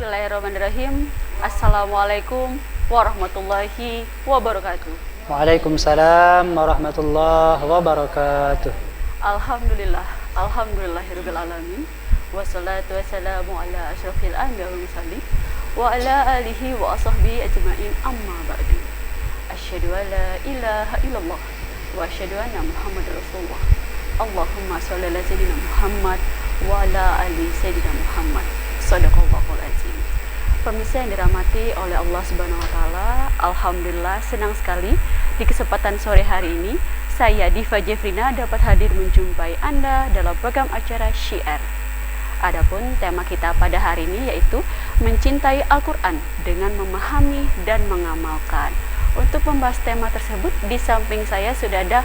Bismillahirrahmanirrahim. Assalamualaikum warahmatullahi wabarakatuh. Waalaikumsalam warahmatullahi wabarakatuh. Alhamdulillah, alhamdulillahirabbil alamin. Wassalatu wassalamu ala asyrafil anbiya'i wal mursalin wa ala alihi wa ashabihi ajmain, amma ba'du. Asyhadu an la ilaha illallah wa asyhadu anna Muhammadar Rasulullah. Allahumma shalli ala sayyidina Muhammad wa ala ali sayyidina Muhammad. Shadaqallahul azim. Pemirsa yang dirahmati oleh Allah Subhanahu wa taala, alhamdulillah senang sekali di kesempatan sore hari ini saya Diva Jeffrina dapat hadir menjumpai Anda dalam program acara Syiar. Adapun tema kita pada hari ini yaitu mencintai Al-Qur'an dengan memahami dan mengamalkan. Untuk membahas tema tersebut, di samping saya sudah ada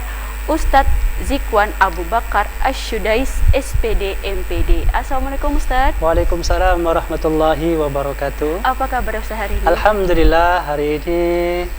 Ustadz Zikwan Abu Bakar Asyudais SPD MPD. Assalamualaikum Ustadz. Waalaikumsalam warahmatullahi wabarakatuh. Apa kabar Ustadz hari ini? Alhamdulillah hari ini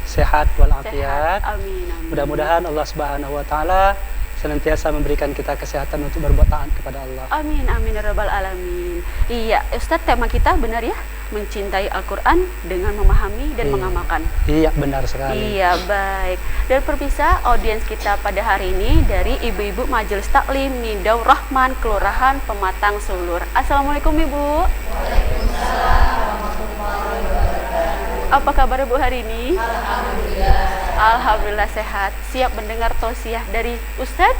sehat walafiat. Amin, amin. Mudah-mudahan Allah Subhanahu wa taala senantiasa memberikan kita kesehatan untuk berbuat taat kepada Allah. Amin, amin ya rabbal alamin. Iya, Ustadz, tema kita benar ya, mencintai Al-Qur'an dengan memahami dan mengamalkan. Iya, benar sekali. Iya, baik. Dan pemirsa, audiens kita pada hari ini dari Ibu-ibu Majelis Taklim Nidaur Rahman, Kelurahan Pematang Sulur. Assalamualaikum Ibu. Waalaikumsalam. Apa kabar Ibu hari ini? Alhamdulillah sehat. Siap mendengar tausiah dari Ustadz?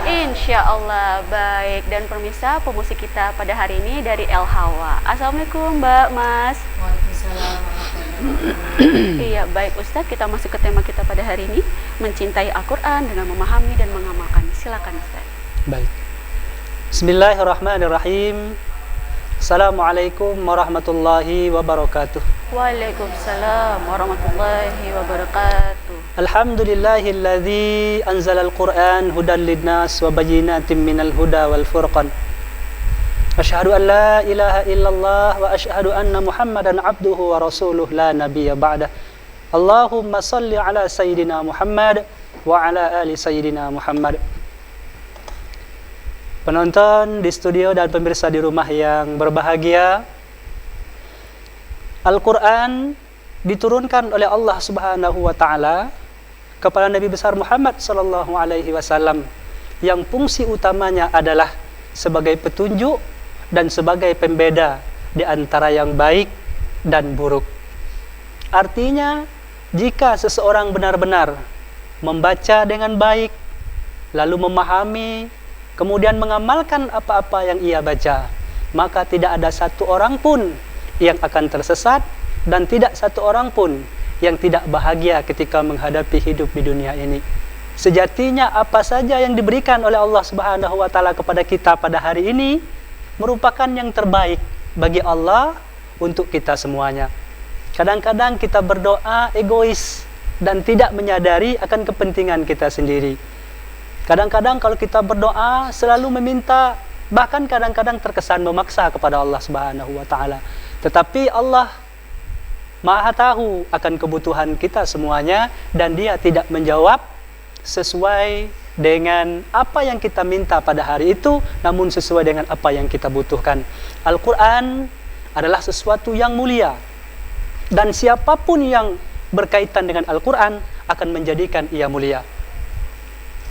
Insya Allah. Baik. Dan pemirsa, pemusik kita pada hari ini dari El Hawa. Assalamualaikum Mbak, Mas. Waalaikumsalam. Iya, baik Ustadz, kita masuk ke tema kita pada hari ini, mencintai Al-Quran dengan memahami dan mengamalkan. Silakan Ustadz. Baik. Bismillahirrahmanirrahim. Assalamualaikum warahmatullahi wabarakatuh. Waalaikumsalam warahmatullahi wabarakatuh. Alhamdulillahilladzi anzala al-Qur'an hudan lin-nas wa bayyinatin minal huda wal furqan. Asyhadu an la ilaha illallah wa asyhadu anna Muhammadan abduhu wa rasuluh la nabiyya ba'dah. Allahumma salli ala sayyidina Muhammad wa ala ali sayyidina Muhammad. Penonton di studio dan pemirsa di rumah yang berbahagia, Al-Quran diturunkan oleh Allah Subhanahu wa taala kepada Nabi besar Muhammad sallallahu alaihi wasallam yang fungsi utamanya adalah sebagai petunjuk dan sebagai pembeda di antara yang baik dan buruk. Artinya, jika seseorang benar-benar membaca dengan baik, lalu memahami, kemudian mengamalkan apa-apa yang ia baca, maka tidak ada satu orang pun yang akan tersesat dan tidak satu orang pun yang tidak bahagia ketika menghadapi hidup di dunia ini. Sejatinya apa saja yang diberikan oleh Allah Subhanahu wa taala kepada kita pada hari ini merupakan yang terbaik bagi Allah untuk kita semuanya. Kadang-kadang kita berdoa egois dan tidak menyadari akan kepentingan kita sendiri. Kadang-kadang kalau kita berdoa selalu meminta, bahkan kadang-kadang terkesan memaksa kepada Allah Subhanahu wa taala. Tetapi Allah Maha tahu akan kebutuhan kita semuanya dan Dia tidak menjawab sesuai dengan apa yang kita minta pada hari itu, namun sesuai dengan apa yang kita butuhkan. Al-Qur'an adalah sesuatu yang mulia dan siapapun yang berkaitan dengan Al-Qur'an akan menjadikan ia mulia.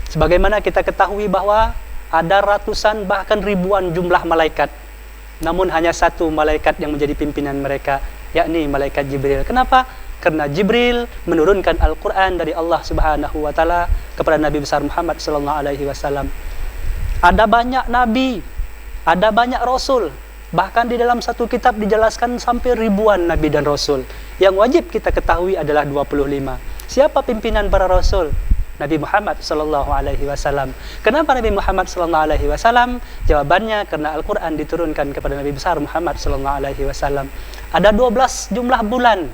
Sebagaimana kita ketahui bahwa ada ratusan bahkan ribuan jumlah malaikat, namun hanya satu malaikat yang menjadi pimpinan mereka, yakni malaikat Jibril. Kenapa? Karena Jibril menurunkan Al-Quran dari Allah Subhanahu wa taala kepada Nabi besar Muhammad sallallahu alaihi wasallam. Ada banyak nabi, ada banyak rasul. Bahkan di dalam satu kitab dijelaskan sampai ribuan nabi dan rasul. Yang wajib kita ketahui adalah 25. Siapa pimpinan para rasul? Nabi Muhammad sallallahu alaihi wasallam. Kenapa Nabi Muhammad sallallahu alaihi wasallam? Jawabannya karena Al-Qur'an diturunkan kepada Nabi besar Muhammad sallallahu alaihi wasallam. Ada 12 jumlah bulan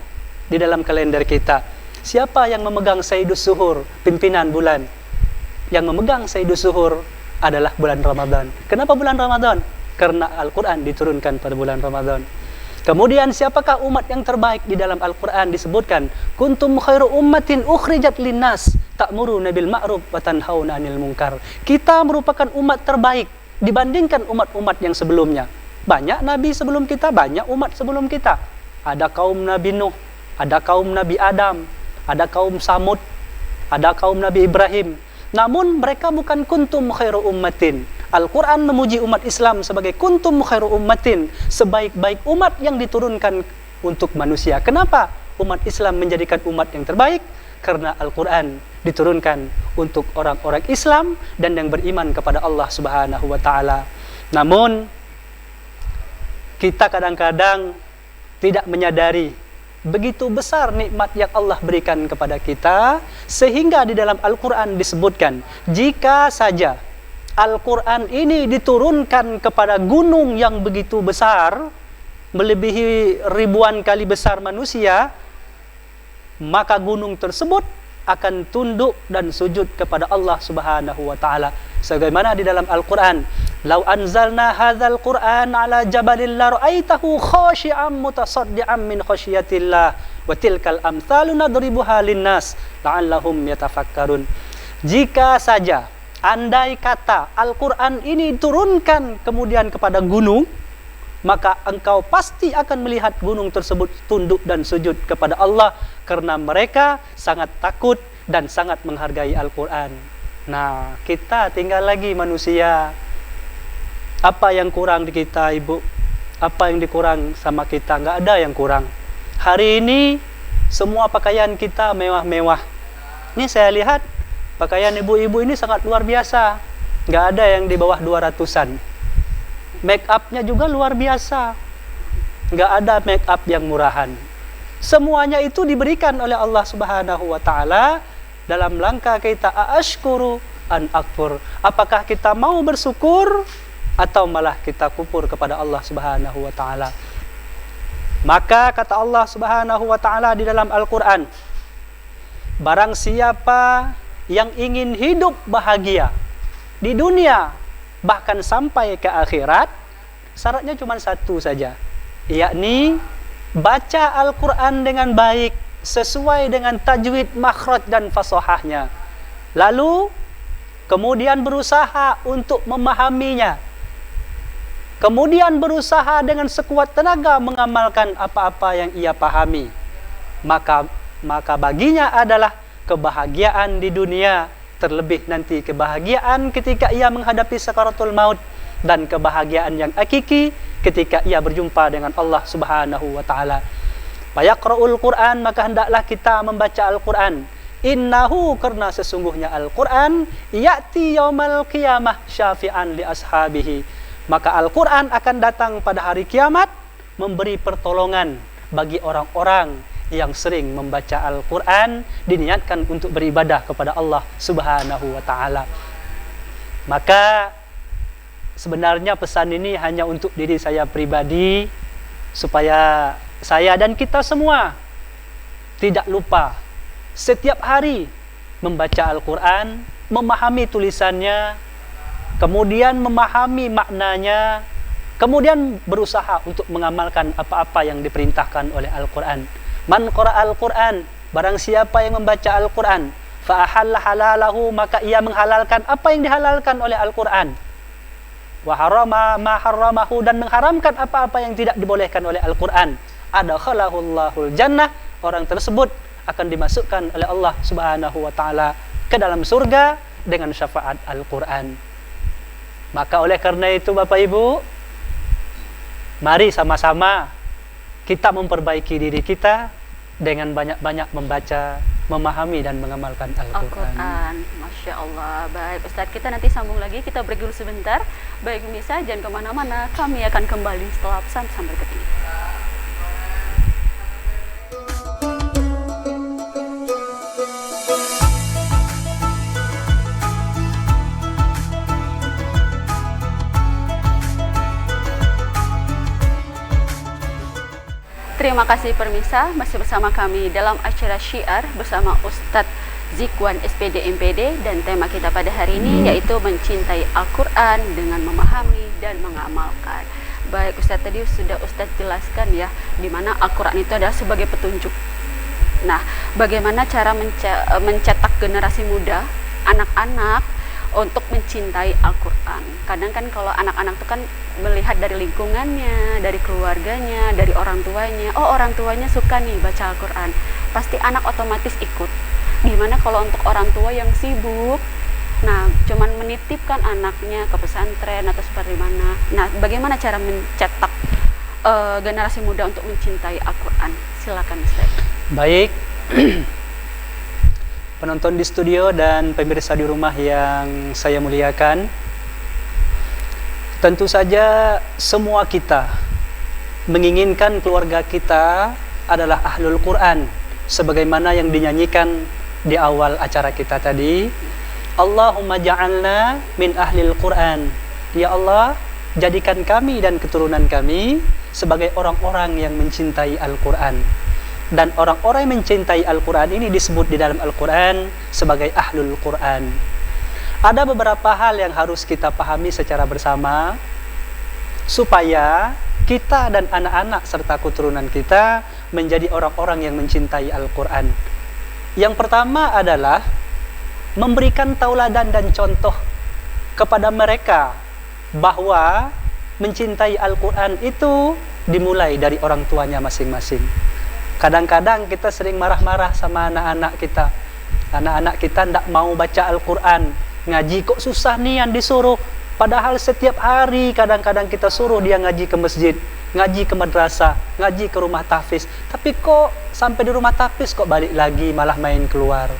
di dalam kalender kita. Siapa yang memegang Sayyidus Suhur, pimpinan bulan? Yang memegang Sayyidus Suhur adalah bulan Ramadan. Kenapa bulan Ramadan? Karena Al-Qur'an diturunkan pada bulan Ramadan. Kemudian siapakah umat yang terbaik di dalam Al-Quran disebutkan? Kuntum khairu ummatin ukhrijat linnas ta'muruna bil ma'ruf wa tanhauna 'anil munkar. Kita merupakan umat terbaik dibandingkan umat-umat yang sebelumnya. Banyak nabi sebelum kita, banyak umat sebelum kita. Ada kaum Nabi Nuh, ada kaum Nabi Adam, ada kaum Samud, ada kaum Nabi Ibrahim. Namun mereka bukan kuntum khairu ummatin. Al-Quran memuji umat Islam sebagai kuntum khairu ummatin, sebaik-baik umat yang diturunkan untuk manusia. Kenapa umat Islam menjadikan umat yang terbaik? Karena Al-Quran diturunkan untuk orang-orang Islam dan yang beriman kepada Allah Subhanahu wa Ta'ala. Namun kita kadang-kadang tidak menyadari begitu besar nikmat yang Allah berikan kepada kita, sehingga di dalam Al-Quran disebutkan, jika saja Al-Quran ini diturunkan kepada gunung yang begitu besar, melebihi ribuan kali besar manusia, maka gunung tersebut akan tunduk dan sujud kepada Allah Subhanahu wa Ta'ala. Sebagaimana di dalam Al-Quran, "Lau anzalna hadzal Qur'an ala jabalin la ra'aitahu khashi'an mutasaddian min khasyiatillah wa tilkal amthalu nadribuha linnas la'allahum yatafakkarun." Jika saja, andai kata Al-Quran ini turunkan kemudian kepada gunung, maka engkau pasti akan melihat gunung tersebut tunduk dan sujud kepada Allah, karena mereka sangat takut dan sangat menghargai Al-Quran. Nah, kita tinggal lagi manusia. Apa yang kurang di kita, Ibu? Apa yang dikurang sama kita? Nggak ada yang kurang. Hari ini semua pakaian kita mewah-mewah. Ini saya lihat pakaian ibu-ibu ini sangat luar biasa. Nggak ada yang di bawah 200-an. Make up-nya juga luar biasa. Nggak ada make up yang murahan. Semuanya itu diberikan oleh Allah Subhanahu wa Ta'ala dalam langkah kita ashkuru an akfur. Apakah kita mau bersyukur atau malah kita kufur kepada Allah Subhanahu wa Ta'ala? Maka kata Allah Subhanahu wa Ta'ala di dalam Al-Quran, barang siapa yang ingin hidup bahagia di dunia bahkan sampai ke akhirat, syaratnya cuma satu saja, yakni baca Al-Quran dengan baik sesuai dengan tajwid, makhraj dan fasahahnya. Lalu kemudian berusaha untuk memahaminya. Kemudian berusaha dengan sekuat tenaga mengamalkan apa-apa yang ia pahami. Maka baginya adalah kebahagiaan di dunia, terlebih nanti kebahagiaan ketika ia menghadapi sakaratul maut, dan kebahagiaan yang hakiki ketika ia berjumpa dengan Allah Subhanahu wa Ta'ala. Fayaqra'ul Qur'an, maka hendaklah kita membaca Al-Quran. Innahu, karena sesungguhnya Al-Quran, ya'ti yaumal qiyamah syafi'an li ashabihi. Maka Al-Quran akan datang pada hari kiamat memberi pertolongan bagi orang-orang yang sering membaca Al-Quran, diniatkan untuk beribadah kepada Allah Subhanahu wa Ta'ala. Maka sebenarnya pesan ini hanya untuk diri saya pribadi, supaya saya dan kita semua tidak lupa setiap hari membaca Al-Quran, memahami tulisannya, kemudian memahami maknanya, kemudian berusaha untuk mengamalkan apa-apa yang diperintahkan oleh Al-Quran. Man qara'al Quran, barang siapa yang membaca Al-Quran, fa ahalla halalahu, maka ia menghalalkan apa yang dihalalkan oleh Al-Quran. Wa harama ma harramahu, dan mengharamkan apa-apa yang tidak dibolehkan oleh Al-Quran. Adakhalahu Allahul jannah, orang tersebut akan dimasukkan oleh Allah Subhanahu wa Ta'ala ke dalam surga dengan syafaat Al-Quran. Maka oleh karena itu Bapak Ibu, mari sama-sama kita memperbaiki diri kita dengan banyak-banyak membaca, memahami dan mengamalkan Al-Quran. Masya Allah. Baik Ustadz, kita nanti sambung lagi, kita break dulu sebentar. Baik pemirsa, jangan kemana-mana, kami akan kembali setelah pesan-pesan berikut ini. Terima kasih pemirsa, masih bersama kami dalam acara Syiar bersama Ustadz Zikwan SPD MPD, dan tema kita pada hari ini yaitu mencintai Al-Quran dengan memahami dan mengamalkan. Baik Ustadz, tadi sudah Ustadz jelaskan ya, di mana Al-Quran itu adalah sebagai petunjuk. Nah, bagaimana cara mencetak generasi muda, anak-anak, untuk mencintai Al-Quran. Kadang kan kalau anak-anak tuh kan melihat dari lingkungannya, dari keluarganya, dari orang tuanya. Oh, orang tuanya suka nih baca Al-Quran, pasti anak otomatis ikut. Gimana kalau untuk orang tua yang sibuk, nah cuman menitipkan anaknya ke pesantren atau seperti mana. Nah, bagaimana cara mencetak generasi muda untuk mencintai Al-Quran? Silakan Ustaz. Baik. Penonton di studio dan pemirsa di rumah yang saya muliakan, tentu saja semua kita menginginkan keluarga kita adalah ahlul Quran, sebagaimana yang dinyanyikan di awal acara kita tadi. Allahumma ja'alna min ahlil Quran. Ya Allah, jadikan kami dan keturunan kami sebagai orang-orang yang mencintai Al-Quran. Dan orang-orang yang mencintai Al-Quran ini disebut di dalam Al-Quran sebagai Ahlul Quran. Ada beberapa hal yang harus kita pahami secara bersama supaya kita dan anak-anak serta keturunan kita menjadi orang-orang yang mencintai Al-Quran. Yang pertama adalah memberikan tauladan dan contoh kepada mereka bahwa mencintai Al-Quran itu dimulai dari orang tuanya masing-masing. Kadang-kadang kita sering marah-marah sama anak-anak kita. Anak-anak kita tidak mau baca Al-Quran. Ngaji kok susah nih yang disuruh. Padahal setiap hari kadang-kadang kita suruh dia ngaji ke masjid, ngaji ke madrasah, ngaji ke rumah tahfiz. Tapi kok sampai di rumah tahfiz kok balik lagi malah main keluar.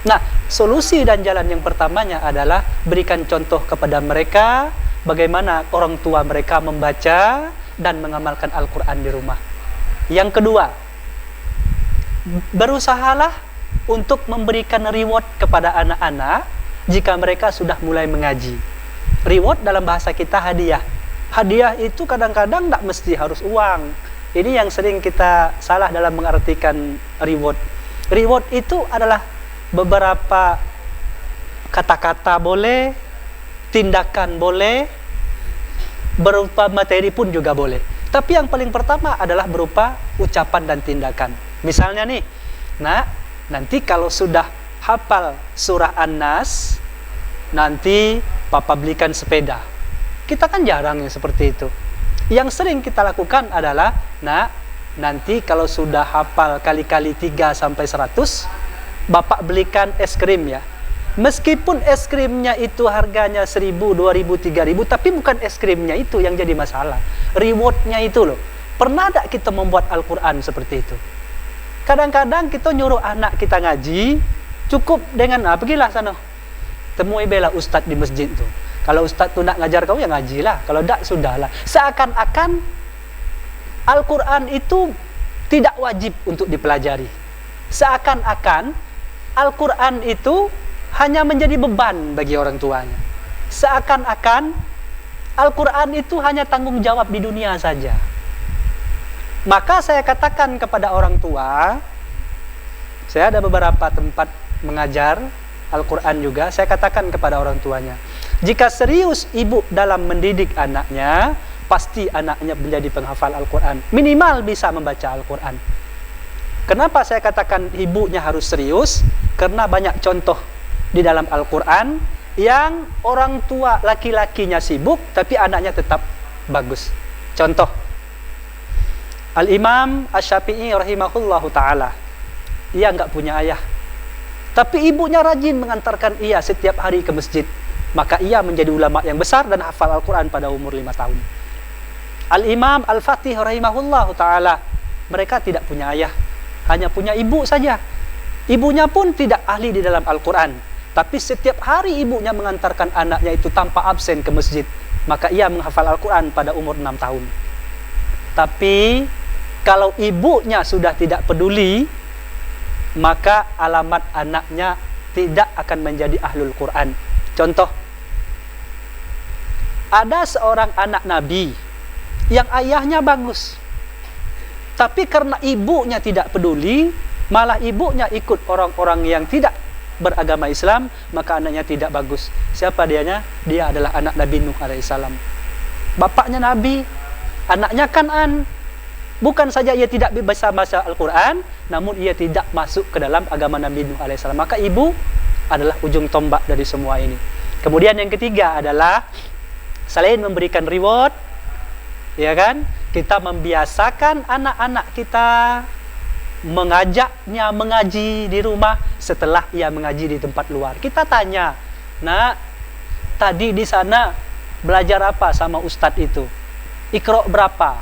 Nah, solusi dan jalan yang pertamanya adalah berikan contoh kepada mereka bagaimana orang tua mereka membaca dan mengamalkan Al-Quran di rumah. Yang kedua, berusahalah untuk memberikan reward kepada anak-anak jika mereka sudah mulai mengaji. Reward dalam bahasa kita hadiah. Hadiah itu kadang-kadang tidak mesti harus uang. Ini yang sering kita salah dalam mengartikan reward. Reward itu adalah beberapa kata-kata boleh, tindakan boleh, berupa materi pun juga boleh. Tapi yang paling pertama adalah berupa ucapan dan tindakan. Misalnya nih, nah nanti kalau sudah hafal surah An-Nas, nanti papa belikan sepeda. Kita kan jarang yang seperti itu. Yang sering kita lakukan adalah, nah nanti kalau sudah hafal kali-kali 3 sampai 100, bapak belikan es krim ya. Meskipun es krimnya itu harganya 1.000, 2.000, 3.000, tapi bukan es krimnya itu yang jadi masalah. Rewardnya itu loh. Pernah tak kita membuat Al-Quran seperti itu? Kadang-kadang kita nyuruh anak kita ngaji, cukup dengan, pergilah sana, temui bela ustadz di masjid tuh. Kalau ustadz tuh nak ngajar kau, ya ngajilah. Kalau tak, sudahlah. Seakan-akan Al-Quran itu tidak wajib untuk dipelajari. Seakan-akan Al-Quran itu hanya menjadi beban bagi orang tuanya. Seakan-akan Al-Quran itu hanya tanggung jawab di dunia saja. Maka saya katakan kepada orang tua, saya ada beberapa tempat mengajar Al-Quran juga, saya katakan kepada orang tuanya, jika serius ibu dalam mendidik anaknya, pasti anaknya menjadi penghafal Al-Quran. Minimal bisa membaca Al-Quran. Kenapa saya katakan ibunya harus serius? Karena banyak contoh di dalam Al-Quran yang orang tua laki-lakinya sibuk, tapi anaknya tetap bagus. Contoh, Al-Imam Asy-Syafi'i rahimahullahu ta'ala, ia enggak punya ayah, tapi ibunya rajin mengantarkan ia setiap hari ke masjid. Maka ia menjadi ulama yang besar dan hafal Al-Quran pada umur 5 tahun. Al-Imam Al-Fatih rahimahullahu ta'ala, mereka tidak punya ayah, hanya punya ibu saja. Ibunya pun tidak ahli di dalam Al-Quran, tapi setiap hari ibunya mengantarkan anaknya itu tanpa absen ke masjid. Maka ia menghafal Al-Quran pada umur 6 tahun. Tapi kalau ibunya sudah tidak peduli, maka alamat anaknya tidak akan menjadi ahlul Quran. Contoh, ada seorang anak Nabi yang ayahnya bagus, tapi karena ibunya tidak peduli, malah ibunya ikut orang-orang yang tidak beragama Islam, maka anaknya tidak bagus. Siapa dianya? Dia adalah anak Nabi Nuh alaihissalam. Bapaknya Nabi, anaknya Kan'an. Bukan saja ia tidak bisa baca Al-Quran, namun ia tidak masuk ke dalam agama Nabi Nuh alaihissalam. Maka ibu adalah ujung tombak dari semua ini. Kemudian yang ketiga adalah selain memberikan reward, ya kan, kita membiasakan anak-anak kita, mengajaknya mengaji di rumah setelah ia mengaji di tempat luar. Kita tanya, nak, tadi di sana belajar apa sama ustadz itu? Iqra berapa?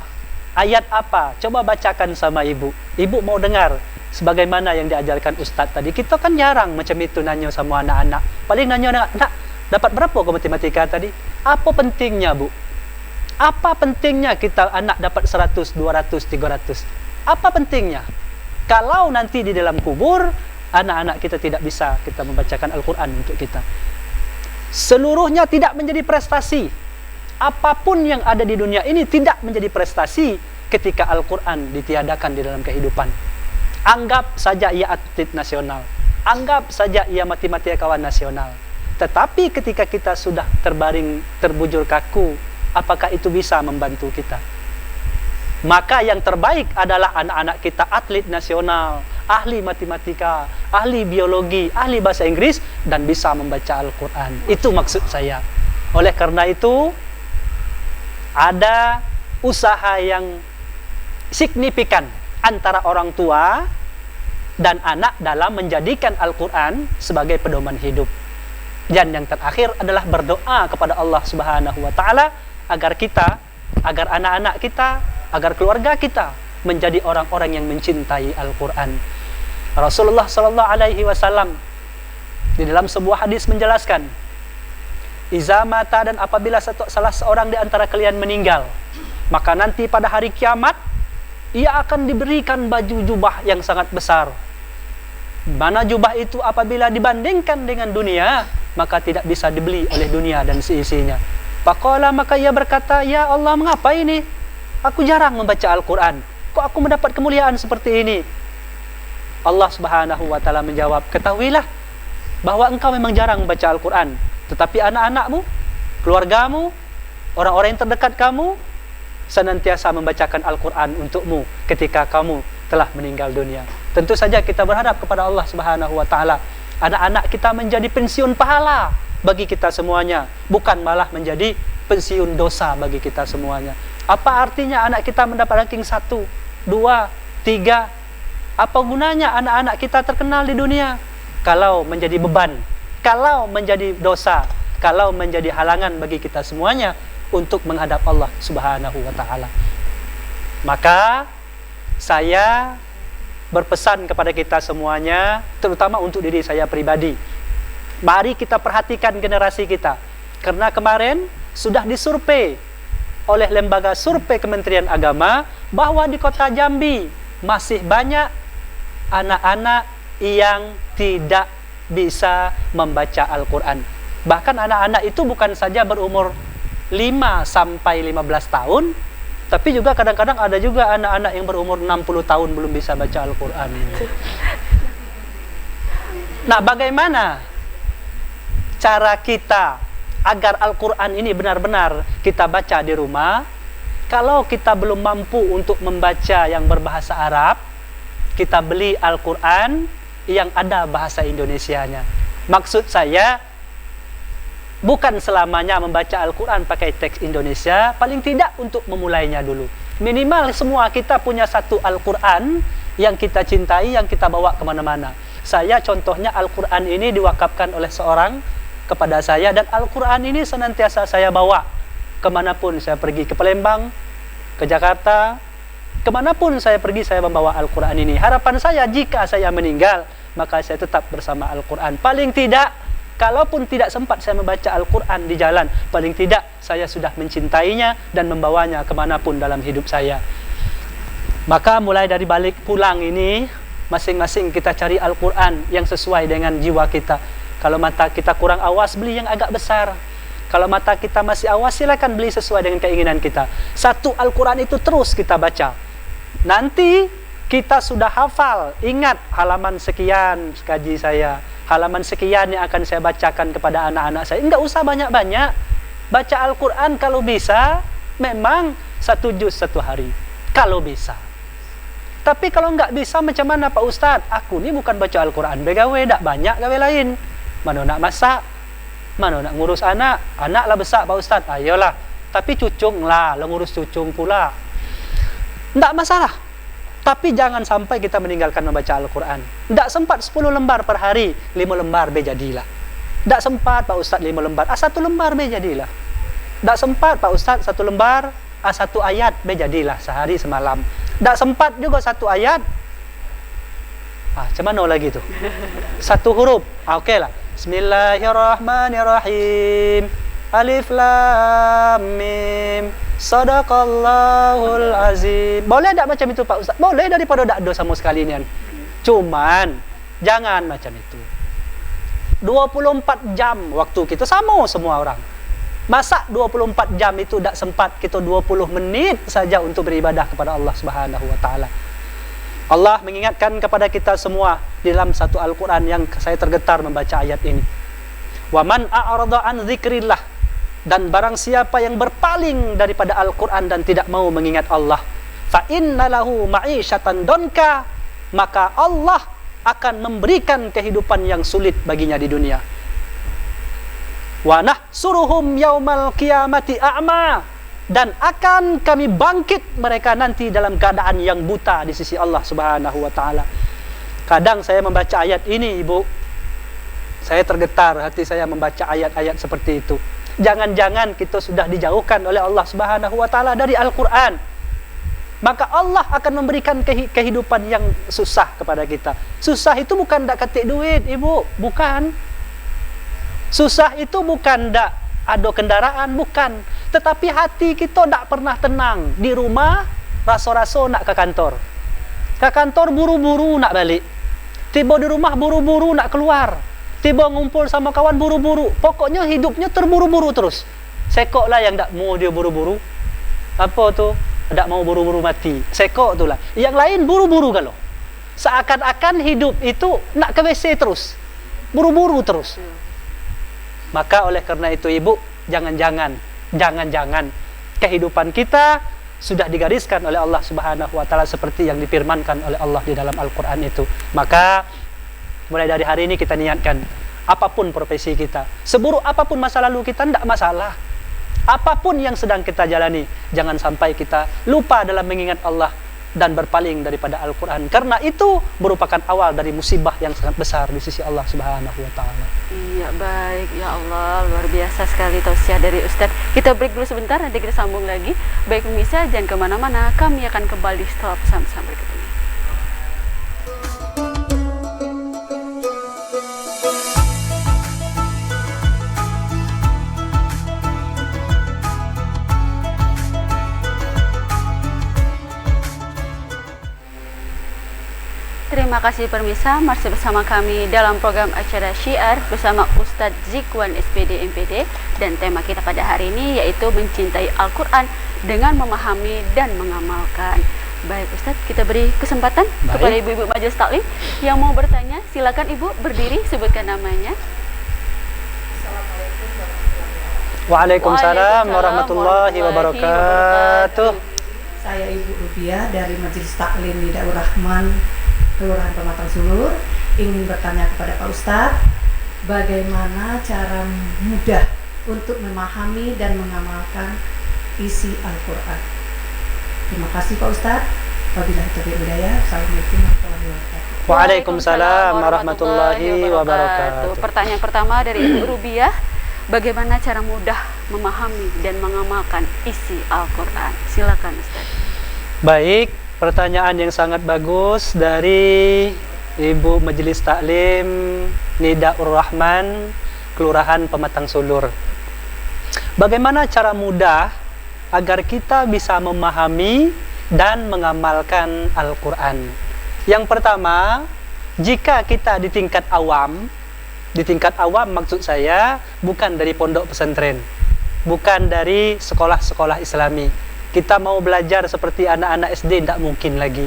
Ayat apa? Coba bacakan sama ibu. Ibu mau dengar sebagaimana yang diajarkan ustadz tadi. Kita kan jarang macam itu nanya sama anak-anak. Paling nanya, nak, dapat berapa ke matematika tadi? Apa pentingnya, Bu? Apa pentingnya kita anak dapat 100, 200, 300? Apa pentingnya? Kalau nanti di dalam kubur, anak-anak kita tidak bisa kita membacakan Al-Quran untuk kita. Seluruhnya tidak menjadi prestasi. Apapun yang ada di dunia ini tidak menjadi prestasi ketika Al-Quran ditiadakan di dalam kehidupan. Anggap saja ia atlet nasional. Anggap saja ia matematikawan nasional. Tetapi ketika kita sudah terbaring, terbujur kaku, apakah itu bisa membantu kita? Maka yang terbaik adalah anak-anak kita atlet nasional, ahli matematika, ahli biologi, ahli bahasa Inggris, dan bisa membaca Al-Quran. Itu maksud saya. Oleh karena itu, ada usaha yang signifikan antara orang tua dan anak dalam menjadikan Al-Quran sebagai pedoman hidup. Dan yang terakhir adalah berdoa kepada Allah Subhanahu wa Ta'ala agar kita, agar anak-anak kita, agar keluarga kita menjadi orang-orang yang mencintai Al-Quran. Rasulullah sallallahu alaihi wasallam di dalam sebuah hadis menjelaskan, iza mata, dan apabila salah seorang di antara kalian meninggal, maka nanti pada hari kiamat ia akan diberikan baju jubah yang sangat besar. Mana jubah itu apabila dibandingkan dengan dunia, maka tidak bisa dibeli oleh dunia dan seisinya. Faqala, maka ia berkata, ya Allah, mengapa ini? Aku jarang membaca Al-Quran. Kok aku mendapat kemuliaan seperti ini? Allah Subhanahu wa Ta'ala menjawab, ketahuilah bahwa engkau memang jarang membaca Al-Quran, tetapi anak-anakmu, keluargamu, orang-orang yang terdekat kamu senantiasa membacakan Al-Quran untukmu ketika kamu telah meninggal dunia. Tentu saja kita berharap kepada Allah Subhanahu wa Ta'ala anak-anak kita menjadi pensiun pahala bagi kita semuanya, bukan malah menjadi pensiun dosa bagi kita semuanya. Apa artinya anak kita mendapat ranking 1, 2, 3? Apa gunanya anak-anak kita terkenal di dunia kalau menjadi beban, kalau menjadi dosa, kalau menjadi halangan bagi kita semuanya untuk menghadap Allah Subhanahu wa Ta'ala? Maka saya berpesan kepada kita semuanya, terutama untuk diri saya pribadi, mari kita perhatikan generasi kita. Karena kemarin sudah disurvei oleh lembaga survei Kementerian Agama bahwa di kota Jambi masih banyak anak-anak yang tidak bisa membaca Al-Quran. Bahkan anak-anak itu bukan saja berumur 5 sampai 15 tahun, tapi juga kadang-kadang ada juga anak-anak yang berumur 60 tahun belum bisa baca Al-Quran. Nah, bagaimana cara kita agar Al-Quran ini benar-benar kita baca di rumah? Kalau kita belum mampu untuk membaca yang berbahasa Arab, kita beli Al-Quran yang ada bahasa Indonesianya. Maksud saya, bukan selamanya membaca Al-Quran pakai teks Indonesia, paling tidak untuk memulainya dulu. Minimal semua kita punya satu Al-Quran yang kita cintai, yang kita bawa kemana-mana. Saya contohnya Al-Quran ini diwakafkan oleh seorang kepada saya, dan Al-Quran ini senantiasa saya bawa kemanapun saya pergi, ke Palembang, ke Jakarta, kemanapun saya pergi saya membawa Al-Quran ini. Harapan saya jika saya meninggal, maka saya tetap bersama Al-Quran. Paling tidak, kalaupun tidak sempat saya membaca Al-Quran di jalan, paling tidak saya sudah mencintainya dan membawanya kemanapun dalam hidup saya. Maka mulai dari balik pulang ini, masing-masing kita cari Al-Quran yang sesuai dengan jiwa kita. Kalau mata kita kurang awas, beli yang agak besar. Kalau mata kita masih awas, silakan beli sesuai dengan keinginan kita. Satu Al-Quran itu terus kita baca. Nanti kita sudah hafal, ingat halaman sekian kaji saya, halaman sekian yang akan saya bacakan kepada anak-anak saya. Enggak usah banyak-banyak. Baca Al-Quran kalau bisa, memang 1 juz 1 hari. Kalau bisa. Tapi kalau enggak bisa, macam mana Pak Ustadz? Aku ni bukan baca Al-Quran, begawe dak banyak gawe lain. Mana nak masak, Mana nak ngurus anak? Anak lah besar Pak Ustaz. Ayolah. Tapi cucung lah, ngurus cucung pula. Tak masalah. Tapi jangan sampai kita meninggalkan membaca Al-Quran. Tak sempat 10 lembar per hari, 5 lembar be jadilah. Tak sempat Pak Ustaz 5 lembar, 1 lembar be jadilah. Tak sempat Pak Ustaz 1 lembar, 1 ayat be jadilah sehari semalam. Tak sempat juga 1 ayat. Macam mana lagi tu? 1 huruf. Okey lah. Bismillahirrahmanirrahim. Alif Lam Mim. Sadaqallahul Azim. Boleh tak macam itu Pak Ustaz? Boleh, daripada tak ada sama sekali ni kan. Cuman jangan macam itu. 24 jam waktu kita sama semua orang. Masa 24 jam itu tak sempat kita 20 menit saja untuk beribadah kepada Allah Subhanahu wa taala. Allah mengingatkan kepada kita semua di dalam satu Al-Quran yang saya tergetar membaca ayat ini. Wa man a'rada an dzikrillah, dan barang siapa yang berpaling daripada Al-Quran dan tidak mau mengingat Allah, fa inna lahu ma'isyatan donka, maka Allah akan memberikan kehidupan yang sulit baginya di dunia. Wa nahsuruhum yaumal qiyamati a'ma, dan akan kami bangkit mereka nanti dalam keadaan yang buta di sisi Allah Subhanahu wa taala. Kadang saya membaca ayat ini, Ibu, saya tergetar hati saya membaca ayat-ayat seperti itu. Jangan-jangan kita sudah dijauhkan oleh Allah Subhanahu wa taala dari Al-Quran. Maka Allah akan memberikan kehidupan yang susah kepada kita. Susah itu bukan tak ketik duit, Ibu, bukan. Susah itu bukan tak ada kendaraan, bukan. Tetapi hati kita tak pernah tenang. Di rumah rasa-rasa nak ke kantor. Ke kantor buru-buru nak balik. Tiba di rumah buru-buru nak keluar. Tiba ngumpul sama kawan buru-buru. Pokoknya hidupnya terburu-buru terus. Sekok lah yang tak mau dia buru-buru. Apa tu? Tak mau buru-buru mati. Sekok tu lah. Yang lain buru-buru kalau. Seakan-akan hidup itu nak ke WC terus. Buru-buru terus. Maka oleh kerana itu, Ibu, jangan-jangan kehidupan kita sudah digariskan oleh Allah Subhanahu wa taala seperti yang difirmankan oleh Allah di dalam Al-Quran itu. Maka mulai dari hari ini kita niatkan, apapun profesi kita, seburuk apapun masa lalu kita, tidak masalah. Apapun yang sedang kita jalani, jangan sampai kita lupa dalam mengingat Allah dan berpaling daripada Al-Quran. Karena itu merupakan awal dari musibah yang sangat besar di sisi Allah Subhanahu wa taala. Iya, baik. Ya Allah, luar biasa sekali tausiah dari Ustadz. Kita break dulu sebentar, nanti kita sambung lagi. Baik pemirsa, jangan kemana-mana, kami akan kembali setelah pesan-pesan berikut ini. Terima kasih pemirsa, masih bersama kami dalam program acara Syiar bersama Ustadz Zikwan SPD MPD, dan tema kita pada hari ini yaitu mencintai Al-Quran dengan memahami dan mengamalkan. Baik Ustadz, kita beri kesempatan kepada ibu-ibu majelis taklim yang mau bertanya. Silakan Ibu berdiri, sebutkan namanya. Waalaikumsalam warahmatullahi wabarakatuh. Saya Ibu Rubiah dari Majelis Taklim Nidaur Rahman, Kelurahan Pematang Sulur, ingin bertanya kepada Pak Ustadz, bagaimana cara mudah untuk memahami dan mengamalkan isi Al-Quran. Terima kasih Pak Ustadz. Wabillahi taufiq wal hidayah. Assalamualaikum warahmatullahi wabarakatuh. Waalaikumsalam warahmatullahi wabarakatuh. Pertanyaan pertama dari Ibu Rubiah, bagaimana cara mudah memahami dan mengamalkan isi Al-Quran? Silakan Ustadz. Baik, pertanyaan yang sangat bagus dari Ibu Majelis Taklim Nidaur Rahman, Kelurahan Pematang Sulur. Bagaimana cara mudah agar kita bisa memahami dan mengamalkan Al-Quran? Yang pertama, jika kita di tingkat awam maksud saya bukan dari pondok pesantren, bukan dari sekolah-sekolah Islami. Kita mau belajar seperti anak-anak SD, tidak mungkin lagi.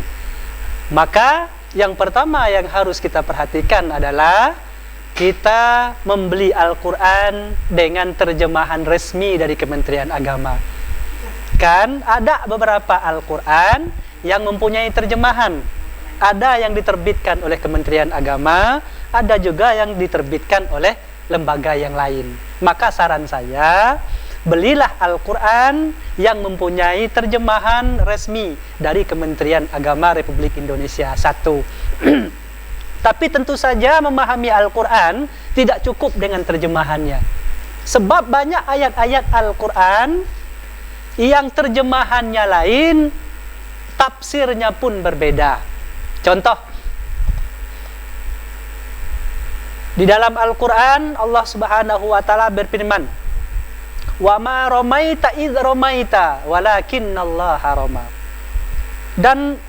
Maka yang pertama yang harus kita perhatikan adalah kita membeli Al-Quran dengan terjemahan resmi dari Kementerian Agama. Kan ada beberapa Al-Quran yang mempunyai terjemahan. Ada yang diterbitkan oleh Kementerian Agama, ada juga yang diterbitkan oleh lembaga yang lain. Maka saran saya, belilah Al-Quran yang mempunyai terjemahan resmi dari Kementerian Agama Republik Indonesia. Satu. Tapi tentu saja memahami Al-Quran tidak cukup dengan terjemahannya. Sebab banyak ayat-ayat Al-Quran yang terjemahannya lain, tafsirnya pun berbeda. Contoh, di dalam Al-Quran Allah Subhanahu wa Ta'ala berfirman, "Wa ma ramaita idz ramaita walakinnallaha rama." Dan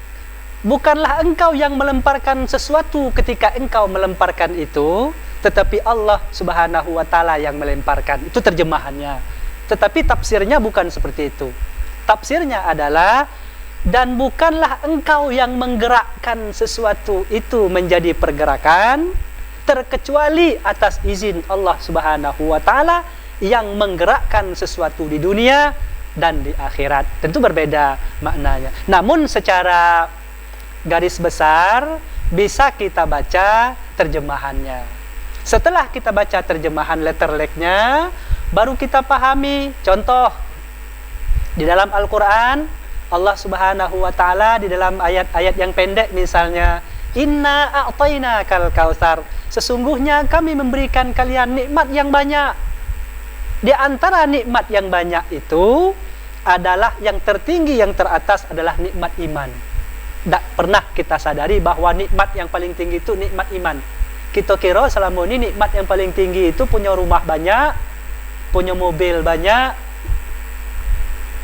bukanlah engkau yang melemparkan sesuatu ketika engkau melemparkan itu, tetapi Allah Subhanahu wa Ta'ala yang melemparkan. Itu terjemahannya. Tetapi tafsirnya bukan seperti itu. Tafsirnya adalah, dan bukanlah engkau yang menggerakkan sesuatu itu menjadi pergerakan, terkecuali atas izin Allah Subhanahu wa Ta'ala yang menggerakkan sesuatu di dunia dan di akhirat. Tentu berbeda maknanya. Namun secara garis besar bisa kita baca terjemahannya. Setelah kita baca terjemahan letterleknya, baru kita pahami. Contoh, di dalam Al-Quran Allah Subhanahu wa Ta'ala di dalam ayat-ayat yang pendek misalnya, "Inna a'tainakal kautsar." Sesungguhnya kami memberikan kalian nikmat yang banyak. Di antara nikmat yang banyak itu adalah yang tertinggi, yang teratas adalah nikmat iman. Tak pernah kita sadari bahwa nikmat yang paling tinggi itu nikmat iman. Kita kira selama ini nikmat yang paling tinggi itu punya rumah banyak, punya mobil banyak,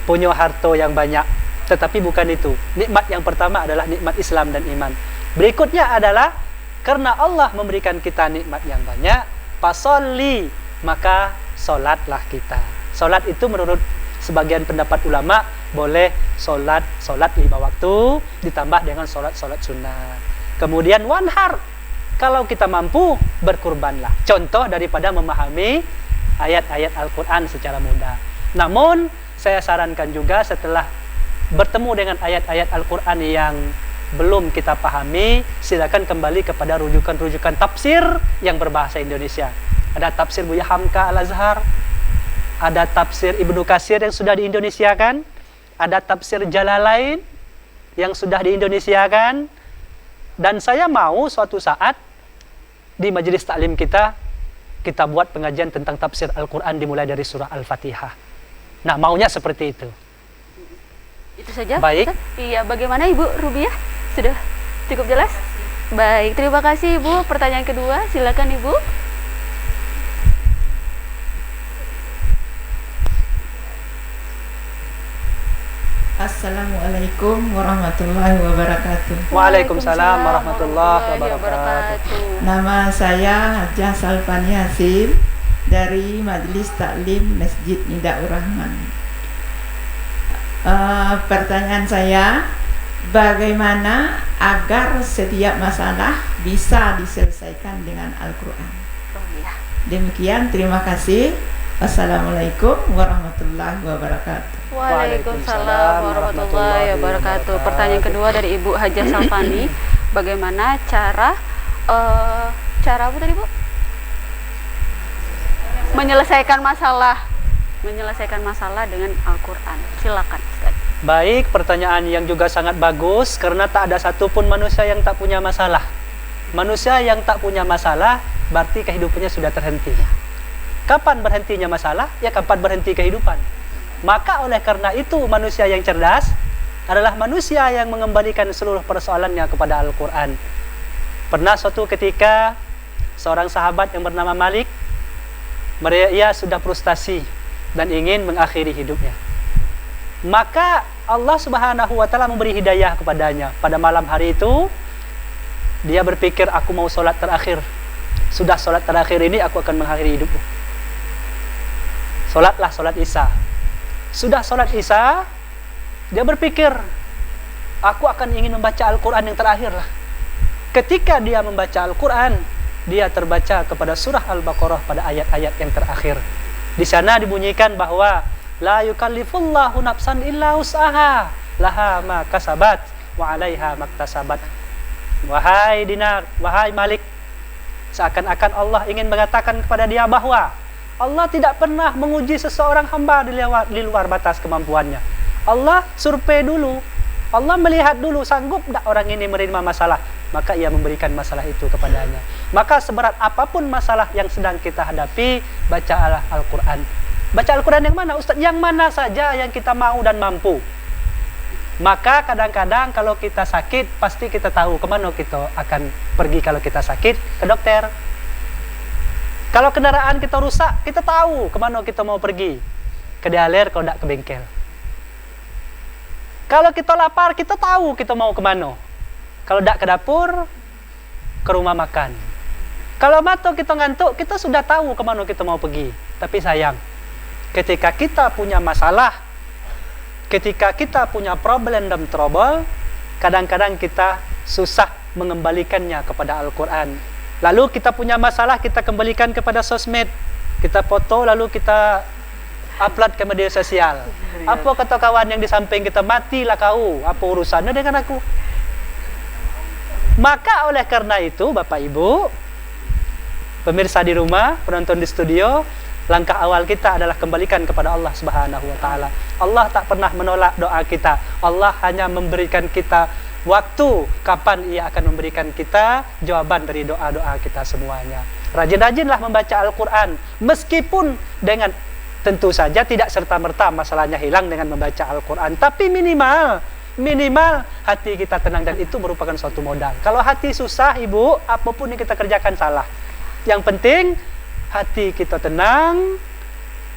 punya harta yang banyak. Tetapi bukan itu. Nikmat yang pertama adalah nikmat Islam dan iman. Berikutnya adalah karena Allah memberikan kita nikmat yang banyak, fasolli, maka solatlah kita. Solat itu menurut sebagian pendapat ulama boleh solat 5 waktu ditambah dengan solat sunnah. Kemudian wanhar, kalau kita mampu berkurbanlah. Contoh daripada memahami ayat-ayat Al-Quran secara mudah. Namun saya sarankan juga setelah bertemu dengan ayat-ayat Al-Quran yang belum kita pahami, silakan kembali kepada rujukan-rujukan tafsir yang berbahasa Indonesia. Ada tafsir Buya Hamka Al-Azhar, ada tafsir Ibnu Katsir yang sudah diindonesiakan, ada tafsir Jalalain yang sudah diindonesiakan. Dan saya mau suatu saat di majelis taklim kita buat pengajian tentang tafsir Al-Quran dimulai dari surah Al-Fatihah. Nah, maunya seperti itu. Itu saja. Baik. Iya, bagaimana Ibu Rubiah? Sudah cukup jelas? Baik, terima kasih Ibu. Pertanyaan kedua, silakan Ibu. Assalamualaikum warahmatullahi wabarakatuh. Waalaikumsalam warahmatullahi wabarakatuh. Nama saya Hajah Salfani Hasim dari Majelis Taklim Masjid Nidaur Rahman. Pertanyaan saya, bagaimana agar setiap masalah bisa diselesaikan dengan Al-Quran? Demikian, terima kasih. Assalamualaikum warahmatullahi wabarakatuh. Waalaikumsalam warahmatullahi wabarakatuh. Pertanyaan kedua dari Ibu Hajah Salfani, bagaimana cara apa tadi Bu? Menyelesaikan masalah dengan Al-Quran. Silakan Ustaz. Baik, pertanyaan yang juga sangat bagus, karena tak ada satupun manusia yang tak punya masalah. Manusia yang tak punya masalah berarti kehidupannya sudah terhenti. Kapan berhentinya masalah? Ya kapan berhenti kehidupan. Maka oleh karena itu manusia yang cerdas adalah manusia yang mengembalikan seluruh persoalannya kepada Al-Quran. Pernah suatu ketika seorang sahabat yang bernama Malik, ia sudah frustasi dan ingin mengakhiri hidupnya. Maka Allah Subhanahu wa Ta'ala memberi hidayah kepadanya. Pada malam hari itu dia berpikir, aku mau sholat terakhir. Sudah sholat terakhir ini aku akan mengakhiri hidupku. Sholatlah sholat Isya. Sudah sholat Isya, dia berpikir, aku akan ingin membaca Al-Quran yang terakhir lah. Ketika dia membaca Al-Quran, dia terbaca kepada surah Al-Baqarah pada ayat-ayat yang terakhir. Di sana dibunyikan bahwa la yukallifullahu nafsan illa wus'aha, laha ma kasabat wa 'alaiha maktasabat. Wahai Malik, Seakan-akan Allah ingin mengatakan kepada dia bahwa Allah tidak pernah menguji seseorang hamba di luar batas kemampuannya. Allah survei dulu, Allah melihat dulu sanggup tak orang ini menerima masalah, maka ia memberikan masalah itu kepadanya. Maka seberat apapun masalah yang sedang kita hadapi, bacalah Al-Quran. Baca Al-Quran yang mana Ustaz? Yang mana saja yang kita mau dan mampu. Maka kadang-kadang kalau kita sakit, pasti kita tahu kemana kita akan pergi kalau kita sakit, ke dokter. Kalau kendaraan kita rusak, kita tahu kemana kita mau pergi, ke dealer kalau tidak ke bengkel. Kalau kita lapar, kita tahu kita mau kemana. Kalau tidak ke dapur, ke rumah makan. Kalau mata kita ngantuk, kita sudah tahu kemana kita mau pergi. Tapi sayang, ketika kita punya masalah, ketika kita punya problem dan trouble, kadang-kadang kita susah mengembalikannya kepada Al-Quran. Lalu kita punya masalah, kita kembalikan kepada sosmed. Kita foto, lalu kita upload ke media sosial. Apa kata kawan yang di samping kita, matilah kau, apa urusannya dengan aku? Maka oleh karena itu, Bapak Ibu, pemirsa di rumah, penonton di studio, langkah awal kita adalah kembalikan kepada Allah Subhanahu wa Ta'ala. Allah tak pernah menolak doa kita. Allah hanya memberikan kita waktu kapan ia akan memberikan kita jawaban dari doa-doa kita semuanya. Rajin-rajinlah membaca Al-Quran, meskipun dengan tentu saja tidak serta-merta masalahnya hilang dengan membaca Al-Quran, tapi minimal hati kita tenang, dan itu merupakan suatu modal. Kalau hati susah, Ibu, apapun yang kita kerjakan salah. Yang penting hati kita tenang,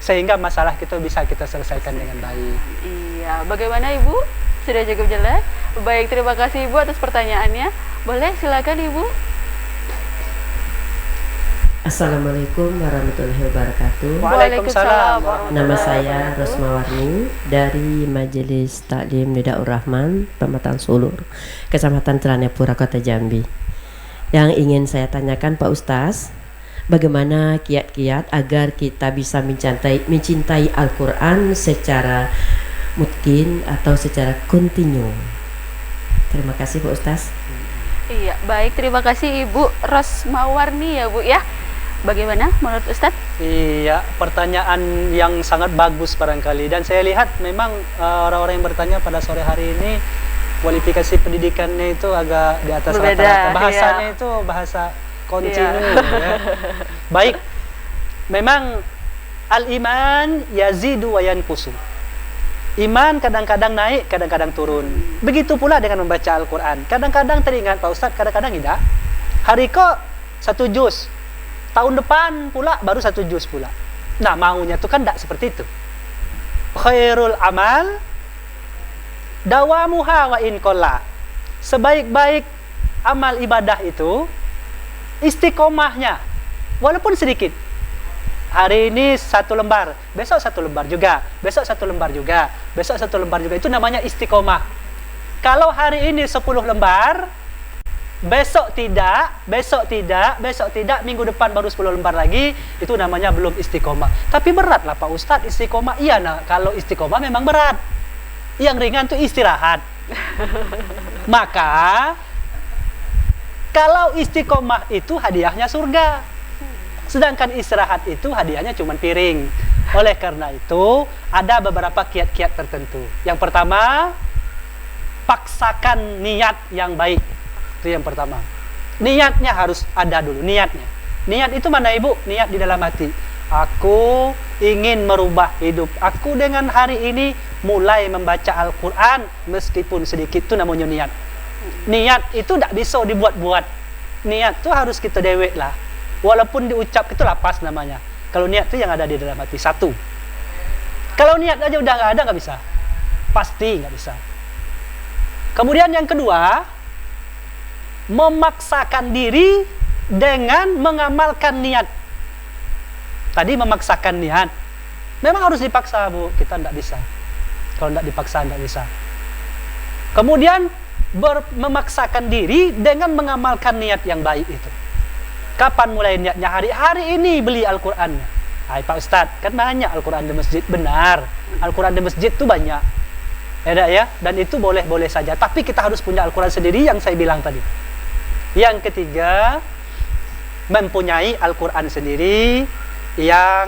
sehingga masalah kita bisa kita selesaikan dengan baik. Iya, bagaimana Ibu? Sudah cukup jelas? Baik, terima kasih Ibu atas pertanyaannya. Boleh silakan Ibu. Assalamualaikum warahmatullahi wabarakatuh. Waalaikumsalam. Nama saya Rosma Warni dari Majelis Taklim Nidaur Rahman, Pematang Sulur, Kecamatan Telanepura, Kota Jambi. Yang ingin saya tanyakan Pak Ustaz, bagaimana kiat-kiat agar kita bisa mencintai Al-Quran secara mungkin atau secara kontinu? Terima kasih Pak Ustaz. Iya, baik, terima kasih Ibu Rosmawarni ya Bu ya. Bagaimana menurut Ustadz? Iya, pertanyaan yang sangat bagus barangkali, dan saya lihat memang orang-orang yang bertanya pada sore hari ini kualifikasi pendidikannya itu agak di atas rata-rata. Bahasanya itu bahasa kontinu ya. Baik, memang al-iman yazidu wa yanqusu. Iman kadang-kadang naik, kadang-kadang turun. Begitu pula dengan membaca Al-Quran. Kadang-kadang teringat Pak Ustadz, kadang-kadang tidak. Hari kok 1 juz, tahun depan pula baru 1 juz pula. Nah, maunya itu kan tidak seperti itu. Khairul amal dawamuha wa in qalla. Sebaik-baik amal ibadah itu istiqomahnya, walaupun sedikit. Hari ini 1 lembar, besok 1 lembar juga, besok 1 lembar juga, besok 1 lembar juga. Itu namanya istiqomah. Kalau hari ini 10 lembar, besok tidak, minggu depan baru 10 lembar lagi, itu namanya belum istiqomah. Tapi berat lah Pak Ustadz istiqomah. Iya, nah kalau istiqomah memang berat. Yang ringan itu istirahat. Maka kalau istiqomah itu hadiahnya surga, sedangkan istirahat itu hadiahnya cuma piring. Oleh karena itu ada beberapa kiat-kiat tertentu. Yang pertama, paksakan niat yang baik. Itu yang pertama. Niatnya harus ada dulu, niatnya. Niat itu mana Ibu? Niat di dalam hati. Aku ingin merubah hidup aku dengan hari ini mulai membaca Al-Quran meskipun sedikit. Itu namanya niat. Niat itu tidak bisa dibuat-buat. Niat itu harus kita dewek lah. Walaupun diucap itu lapas namanya. Kalau niat itu yang ada di dalam hati. 1. Kalau niat aja udah nggak ada, nggak bisa. Pasti nggak bisa. Kemudian yang kedua, memaksakan diri dengan mengamalkan niat. Tadi memaksakan niat, memang harus dipaksa Bu, kita tidak bisa. Kalau tidak dipaksa tidak bisa. Kemudian memaksakan diri dengan mengamalkan niat yang baik itu. Kapan mulai niatnya? Hari ini beli Al-Qurannya. Hai Pak Ustadz, kan banyak Al-Quran di masjid. Benar, Al-Quran di masjid itu banyak ya, dan itu boleh-boleh saja. Tapi kita harus punya Al-Quran sendiri yang saya bilang tadi. Yang ketiga, mempunyai Al-Quran sendiri yang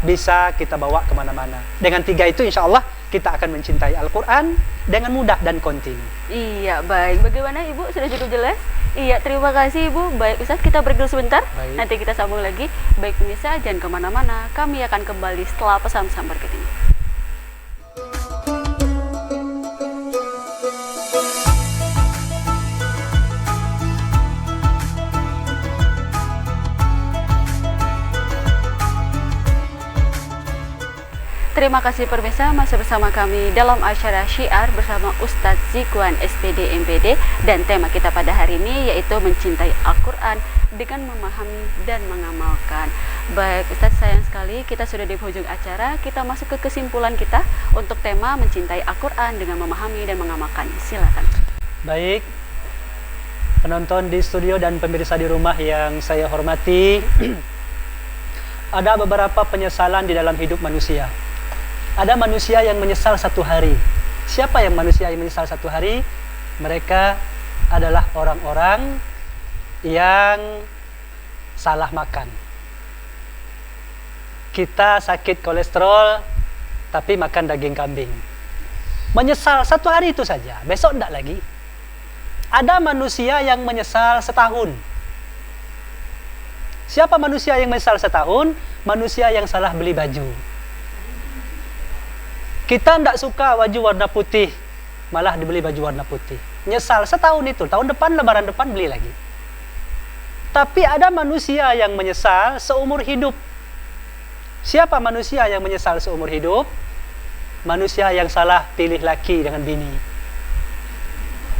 bisa kita bawa kemana-mana. Dengan 3 itu insya Allah kita akan mencintai Al-Quran dengan mudah dan kontinu. Iya, baik. Bagaimana Ibu? Sudah cukup jelas? Iya, terima kasih Ibu. Baik Ustaz, kita break dulu sebentar. Baik. Nanti kita sambung lagi. Baik pemirsa, jangan kemana-mana. Kami akan kembali setelah pesan-pesan berikut ini. Terima kasih pemirsa, masih bersama kami dalam acara Syiar bersama Ustadz Zikwan SPD MPD, dan tema kita pada hari ini yaitu mencintai Al-Quran dengan memahami dan mengamalkan. Baik Ustadz, sayang sekali kita sudah di penghujung acara. Kita masuk ke kesimpulan kita untuk tema mencintai Al-Quran dengan memahami dan mengamalkan. Silakan. Baik, penonton di studio dan pemirsa di rumah yang saya hormati, ada beberapa penyesalan di dalam hidup manusia. Ada manusia yang menyesal satu hari. Siapa yang manusia yang menyesal satu hari? Mereka adalah orang-orang yang salah makan. Kita sakit kolesterol, tapi makan daging kambing. Menyesal satu hari itu saja, besok tidak lagi. Ada manusia yang menyesal setahun. Siapa manusia yang menyesal setahun? Manusia yang salah beli baju. Kita tidak suka baju warna putih, malah dibeli baju warna putih. Nyesal setahun itu, tahun depan, lebaran depan beli lagi. Tapi ada manusia yang menyesal seumur hidup. Siapa manusia yang menyesal seumur hidup? Manusia yang salah pilih laki dengan bini.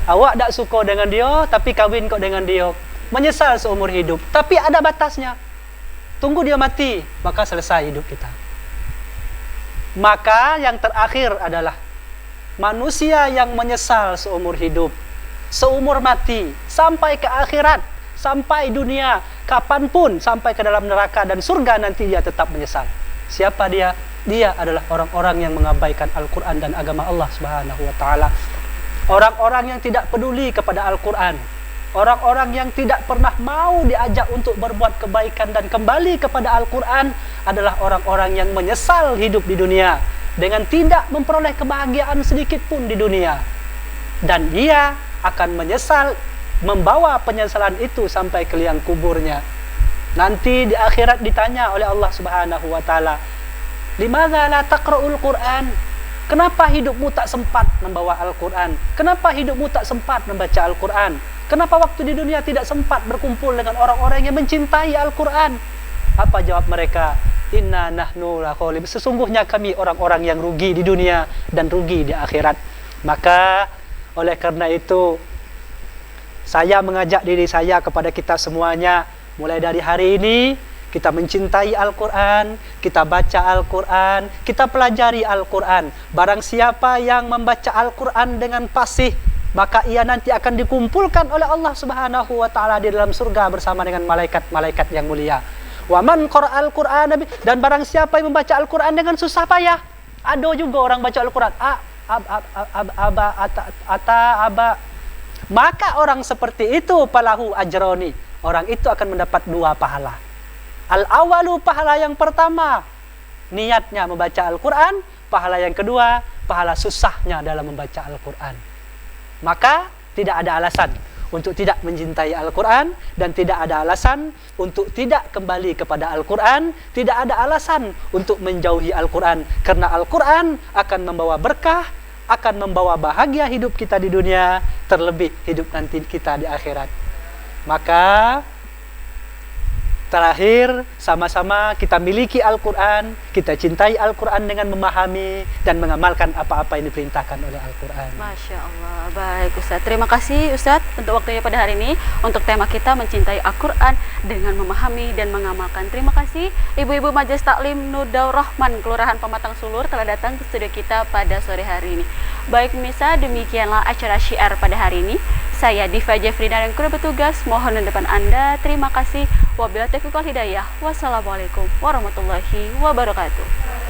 Awak tak suka dengan dia, tapi kawin kok dengan dia. Menyesal seumur hidup, tapi ada batasnya. Tunggu dia mati, maka selesai hidup kita. Maka yang terakhir adalah manusia yang menyesal seumur hidup, seumur mati, sampai ke akhirat, sampai dunia, kapanpun, sampai ke dalam neraka dan surga nanti dia tetap menyesal. Siapa dia? Dia adalah orang-orang yang mengabaikan Al-Quran dan agama Allah Subhanahu wa Ta'ala. Orang-orang yang tidak peduli kepada Al-Quran, orang-orang yang tidak pernah mau diajak untuk berbuat kebaikan dan kembali kepada Al-Quran adalah orang-orang yang menyesal hidup di dunia dengan tidak memperoleh kebahagiaan sedikit pun di dunia. Dan dia akan menyesal, membawa penyesalan itu sampai ke liang kuburnya. Nanti di akhirat ditanya oleh Allah Subhanahu wa Ta'ala, "Limadza la taqra'ul Qur'an?" Kenapa hidupmu tak sempat membawa Al-Quran? Kenapa hidupmu tak sempat membaca Al-Quran? Kenapa waktu di dunia tidak sempat berkumpul dengan orang-orang yang mencintai Al-Quran? Apa jawab mereka? Inna nahnu laqalib. Sesungguhnya kami orang-orang yang rugi di dunia dan rugi di akhirat. Maka oleh karena itu saya mengajak diri saya kepada kita semuanya, mulai dari hari ini kita mencintai Al-Quran, kita baca Al-Quran, kita pelajari Al-Quran. Barang siapa yang membaca Al-Quran dengan fasih, maka ia nanti akan dikumpulkan oleh Allah Subhanahu wa Ta'ala di dalam surga bersama dengan malaikat-malaikat yang mulia. Wa man qara'al Qur'ana, dan barang siapa yang membaca Al-Quran dengan susah payah. Ada juga orang baca Al-Quran maka orang seperti itu falahu ajroni, orang itu akan mendapat 2 pahala. Al-awalu, pahala yang pertama, niatnya membaca Al-Quran. Pahala yang kedua, pahala susahnya dalam membaca Al-Quran. Maka tidak ada alasan untuk tidak mencintai Al-Quran, dan tidak ada alasan untuk tidak kembali kepada Al-Quran. Tidak ada alasan untuk menjauhi Al-Quran, karena Al-Quran akan membawa berkah, akan membawa bahagia hidup kita di dunia, terlebih hidup nanti kita di akhirat. Maka terakhir, sama-sama kita miliki Al-Quran, kita cintai Al-Quran dengan memahami dan mengamalkan apa-apa yang diperintahkan oleh Al-Quran. Masya Allah. Baik Ustadz, terima kasih Ustadz untuk waktunya pada hari ini untuk tema kita mencintai Al-Quran dengan memahami dan mengamalkan. Terima kasih Ibu-Ibu Majelis Taklim Nudaur Rahman Kelurahan Pematang Sulur telah datang ke studio kita pada sore hari ini. Baik pemirsa, demikianlah acara Syiar pada hari ini. Saya Diva Jeffrina dan kru bertugas mohon di depan Anda. Terima kasih. Wabillahi taufiq wal hidayah. Wassalamualaikum warahmatullahi wabarakatuh.